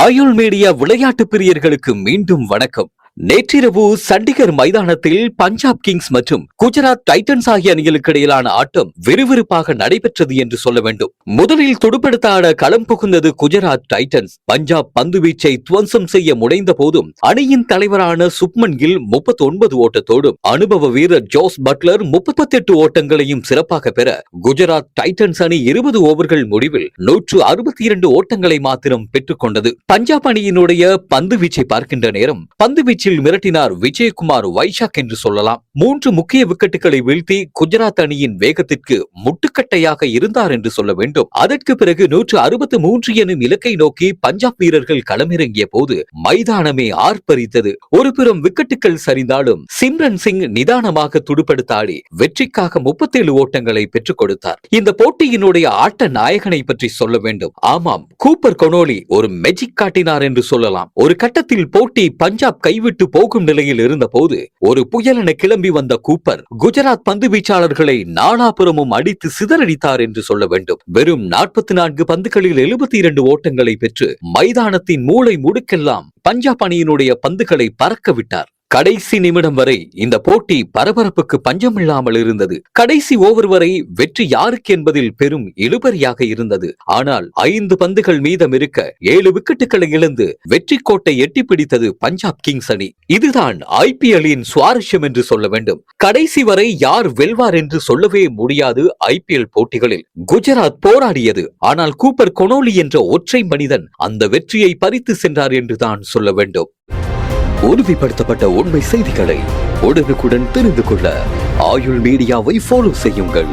ஆயுள் மீடியா விளையாட்டு பிரியர்களுக்கு மீண்டும் வணக்கம். நேற்றிரவு சண்டிகர் மைதானத்தில் பஞ்சாப் கிங்ஸ் மற்றும் குஜராத் டைட்டன்ஸ் ஆகிய அணிகளுக்கு இடையிலான ஆட்டம் விறுவிறுப்பாக நடைபெற்றது என்று சொல்ல வேண்டும். முதலில் துடுப்படுத்த ஆட களம் புகுந்தது குஜராத் டைட்டன்ஸ். பஞ்சாப் பந்து வீச்சை துவம்சம் செய்ய முனைந்த போதும் அணியின் தலைவரான சுப்மன் கில் 39 ஓட்டத்தோடும் அனுபவ வீரர் ஜோஸ் பட்லர் 38 ஓட்டங்களையும் சிறப்பாக பெற குஜராத் டைட்டன்ஸ் அணி 20 ஓவர்கள் முடிவில் 162 ஓட்டங்களை மாத்திரம் பெற்றுக் கொண்டது. பஞ்சாப் அணியினுடைய பந்து வீச்சை பார்க்கின்ற நேரம் பந்து வீச்சு மிரட்டினார் விஜயகுமார் வைஷாக் என்று சொல்லலாம். 3 முக்கிய விக்கெட்டுகளை வீழ்த்தி குஜராத் அணியின் வேகத்திற்கு முட்டுக்கட்டையாக இருந்தார் என்று சொல்ல வேண்டும். அதற்கு பிறகு 163 எனும் இலக்கை நோக்கி பஞ்சாப் வீரர்கள் களமிறங்கிய போது மைதானமே ஆர்ப்பரித்தது. ஒருபுறம் விக்கெட்டுகள் சரிந்தாலும் சிம்ரன் சிங் நிதானமாக துடுப்படுத்த ஆடி வெற்றிக்காக 37 ஓட்டங்களை பெற்றுக் கொடுத்தார். இந்த போட்டியினுடைய ஆட்ட நாயகனை பற்றி சொல்ல வேண்டும். ஆமாம், கூப்பர் கொனோலி ஒரு மேஜிக் காட்டினார் என்று சொல்லலாம். ஒரு கட்டத்தில் போட்டி பஞ்சாப் கைவிட்டு போகும் நிலையில் இருந்த போது ஒரு புயலென கிளம்பி வந்த கூப்பர் குஜராத் பந்து வீச்சாளர்களை நாலாபுரமும் அடித்து சிதறடித்தார் என்று சொல்ல வேண்டும். வெறும் 44 பந்துகளில் 72 ஓட்டங்களை பெற்று மைதானத்தின் மூளை முடுக்கெல்லாம் பஞ்சாப் அணியினுடைய பந்துகளை பறக்க விட்டார். கடைசி நிமிடம் வரை இந்த போட்டி பரபரப்புக்கு பஞ்சமில்லாமல் இருந்தது. கடைசி ஓவர் வரை வெற்றி யாருக்கு என்பதில் பெரும் இழுபறியாக இருந்தது. ஆனால் 5 பந்துகள் மீதம் இருக்க 7 விக்கெட்டுகளை இழந்து வெற்றி கோட்டை எட்டி பிடித்தது பஞ்சாப் கிங்ஸ் அணி. இதுதான் IPL-இன் சுவாரஸ்யம் என்று சொல்ல வேண்டும். கடைசி வரை யார் வெல்வார் என்று சொல்லவே முடியாது. IPL போட்டிகளில் குஜராத் போராடியது. ஆனால் கூப்பர் கொனோலி என்ற ஒற்றை மனிதன் அந்த வெற்றியை பறித்து சென்றார் என்றுதான் சொல்ல வேண்டும். உறுதிப்படுத்தப்பட்ட உண்மை செய்திகளை உடனுக்குடன் தெரிந்து கொள்ள ஆயுள் மீடியாவை ஃபாலோ செய்யுங்கள்.